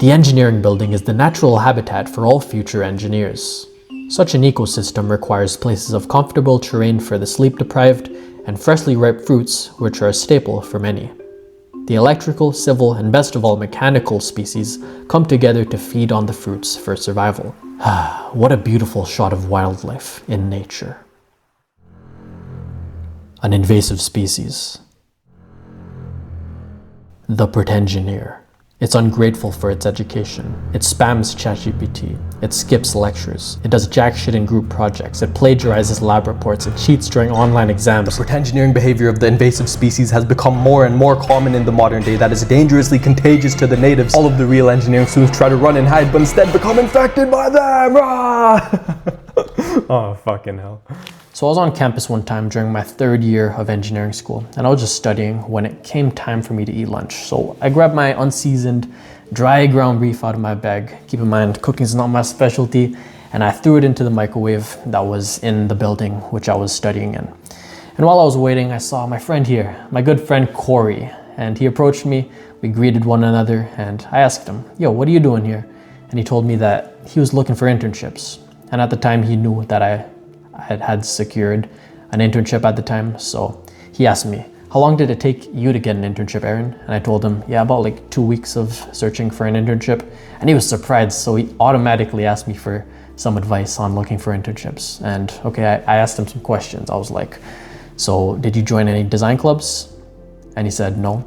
The engineering building is the natural habitat for all future engineers. Such an ecosystem requires places of comfortable terrain for the sleep-deprived and freshly ripe fruits, which are a staple for many. The electrical, civil, and best of all mechanical species come together to feed on the fruits for survival. What a beautiful shot of wildlife in nature. An invasive species. The Pretengineer. It's ungrateful for its education. It spams ChatGPT. It skips lectures. It does jack shit in group projects. It plagiarizes lab reports. It cheats during online exams. The pretengineering behavior of the invasive species has become more and more common in the modern day. That is dangerously contagious to the natives. All of the real engineering students try to run and hide, but instead become infected by them. Oh, fucking hell. So I was on campus one time during my third year of engineering school, and I was just studying when it came time for me to eat lunch. So I grabbed my unseasoned, dry ground beef out of my bag. Keep in mind, cooking is not my specialty, and I threw it into the microwave that was in the building which I was studying in. And while I was waiting, I saw my friend here, my good friend Corey, and he approached me. We greeted one another, and I asked him, "Yo, what are you doing here?" And he told me that he was looking for internships. And at the time, he knew that I had secured an internship at the time. So he asked me, "How long did it take you to get an internship, Aaron?" And I told him, yeah, about like 2 weeks of searching for an internship. And he was surprised. So he automatically asked me for some advice on looking for internships. And okay, I asked him some questions. I was like, "So did you join any design clubs?" And he said, "No."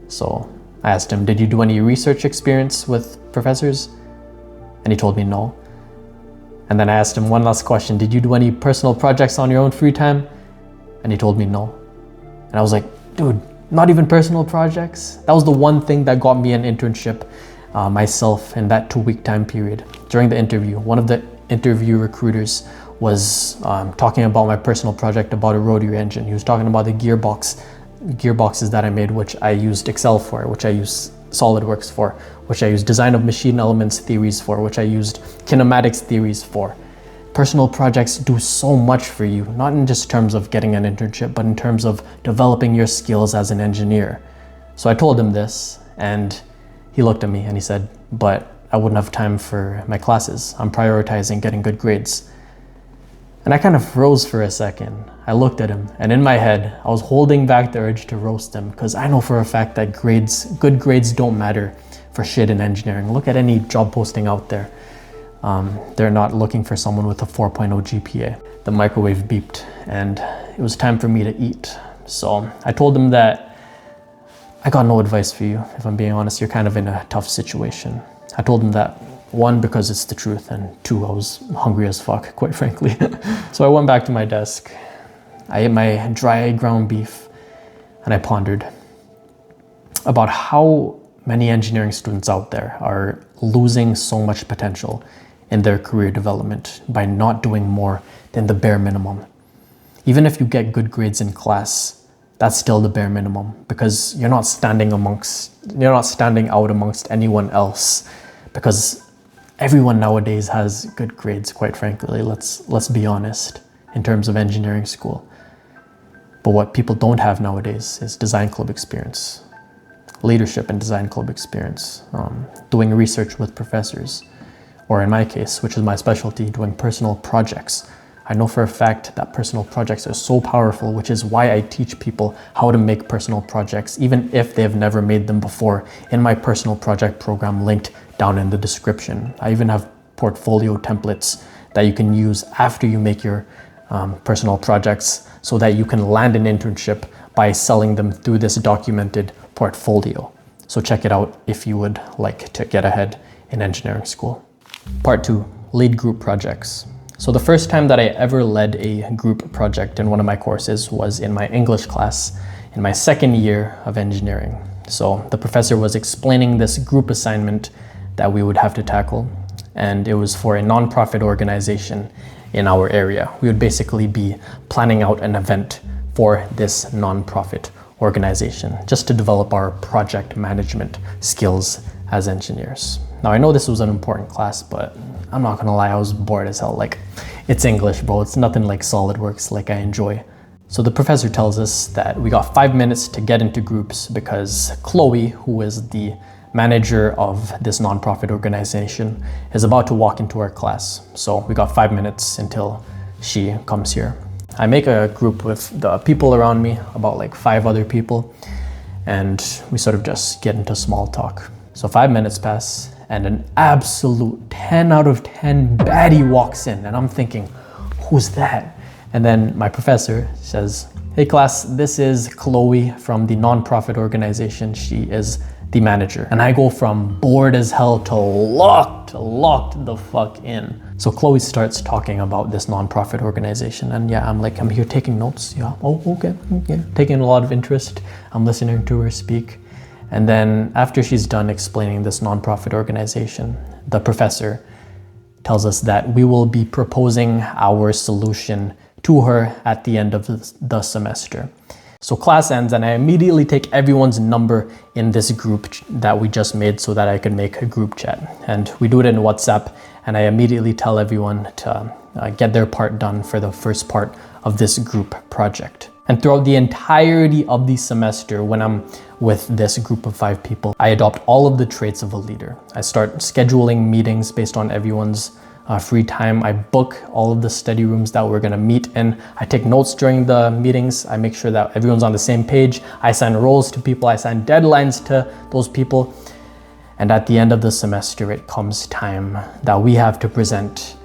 So I asked him, "Did you do any research experience with professors?" And he told me no. And then I asked him one last question. "Did you do any personal projects on your own free time?" And he told me no. And I was like, dude, not even personal projects? That was the one thing that got me an internship myself in that 2-week time period. During the interview, one of the interview recruiters was talking about my personal project about a rotary engine. He was talking about the gearboxes that I made, which I used Excel for, which I used SolidWorks for, which I used design of machine elements theories for, which I used kinematics theories for. Personal projects do so much for you, not in just terms of getting an internship, but in terms of developing your skills as an engineer. So I told him this, and he looked at me and he said, "But I wouldn't have time for my classes. I'm prioritizing getting good grades." And I kind of froze for a second. I looked at him, and in my head, I was holding back the urge to roast him, because I know for a fact that good grades don't matter for shit in engineering. Look at any job posting out there. They're not looking for someone with a 4.0 GPA. The microwave beeped, and it was time for me to eat. So I told him that I got no advice for you. If I'm being honest, you're kind of in a tough situation. I told him that, one, because it's the truth, and two, I was hungry as fuck, quite frankly. So I went back to my desk. I ate my dry ground beef, and I pondered about how many engineering students out there are losing so much potential in their career development by not doing more than the bare minimum. Even if you get good grades in class, that's still the bare minimum, because you're not standing out amongst anyone else, because everyone nowadays has good grades, quite frankly. Let's be honest, in terms of engineering school. But what people don't have nowadays is design club experience, leadership and design club experience, doing research with professors, or in my case, which is my specialty, doing personal projects. I know for a fact that personal projects are so powerful, which is why I teach people how to make personal projects, even if they've never made them before, in my personal project program linked down in the description. I even have portfolio templates that you can use after you make your personal projects, so that you can land an internship by selling them through this documented portfolio. So check it out if you would like to get ahead in engineering school. Part 2, lead group projects. So the first time that I ever led a group project in one of my courses was in my English class in my second year of engineering. So the professor was explaining this group assignment that we would have to tackle, and it was for a nonprofit organization in our area. We would basically be planning out an event for this nonprofit organization, just to develop our project management skills as engineers. Now, I know this was an important class, but I'm not gonna lie, I was bored as hell. Like, it's English, bro. It's nothing like SolidWorks, like I enjoy. So the professor tells us that we got 5 minutes to get into groups, because Chloe, who is the manager of this nonprofit organization, is about to walk into our class. So we got 5 minutes until she comes here. I make a group with the people around me, about like 5 other people, and we sort of just get into small talk. So 5 minutes pass, and an absolute 10 out of 10 baddie walks in, and I'm thinking, who's that? And then my professor says, hey class, this is Chloe from the nonprofit organization. She is the manager. And I go from bored as hell to locked the fuck in. So Chloe starts talking about this nonprofit organization, and yeah, I'm here taking notes. Yeah, oh, okay, yeah, taking a lot of interest. I'm listening to her speak. And then after she's done explaining this nonprofit organization, the professor tells us that we will be proposing our solution to her at the end of the semester. So class ends, and I immediately take everyone's number in this group that we just made so that I could make a group chat. And we do it in WhatsApp, and I immediately tell everyone to get their part done for the first part of this group project. And throughout the entirety of the semester, when I'm with this group of 5 people, I adopt all of the traits of a leader. I start scheduling meetings based on everyone's free time. I book all of the study rooms that we're gonna meet in. I take notes during the meetings. I make sure that everyone's on the same page. I assign roles to people. I assign deadlines to those people. And at the end of the semester, it comes time that we have to present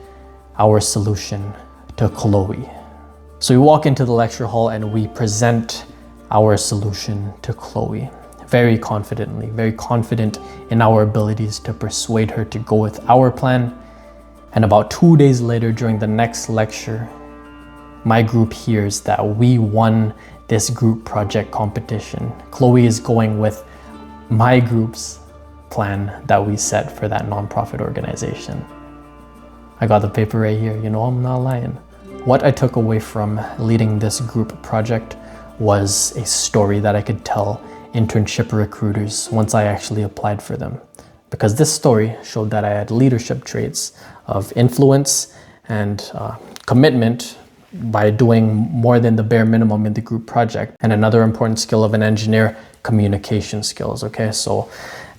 our solution to Chloe. So we walk into the lecture hall and we present our solution to Chloe very confidently, very confident in our abilities to persuade her to go with our plan. And about 2 days later, during the next lecture, my group hears that we won this group project competition. Chloe is going with my group's plan that we set for that nonprofit organization. I got the paper right here, you know, I'm not lying. What I took away from leading this group project was a story that I could tell internship recruiters once I actually applied for them. Because this story showed that I had leadership traits of influence and commitment by doing more than the bare minimum in the group project. And another important skill of an engineer, communication skills, okay? So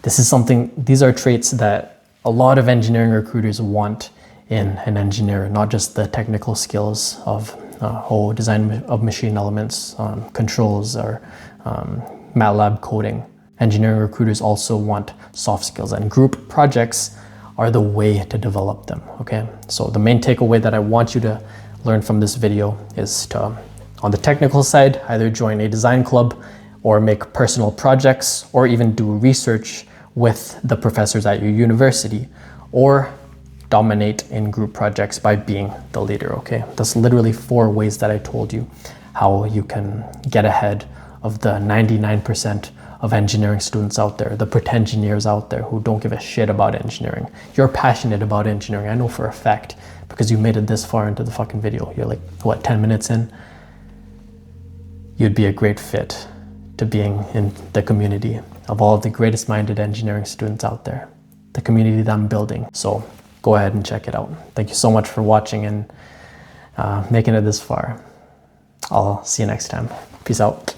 these are traits that a lot of engineering recruiters want in an engineer, not just the technical skills of design of machine elements, controls, or MATLAB coding. Engineering recruiters also want soft skills, and group projects are the way to develop them, okay? So the main takeaway that I want you to learn from this video is to, on the technical side, either join a design club or make personal projects, or even do research with the professors at your university, or dominate in group projects by being the leader, okay? That's literally 4 ways that I told you how you can get ahead of the 99% of engineering students out there, the pretengineers out there who don't give a shit about engineering. You're passionate about engineering, I know for a fact, because you made it this far into the fucking video. You're like, what, 10 minutes in? You'd be a great fit to being in the community of all of the greatest minded engineering students out there, the community that I'm building. So go ahead and check it out. Thank you so much for watching and making it this far. I'll see you next time. Peace out.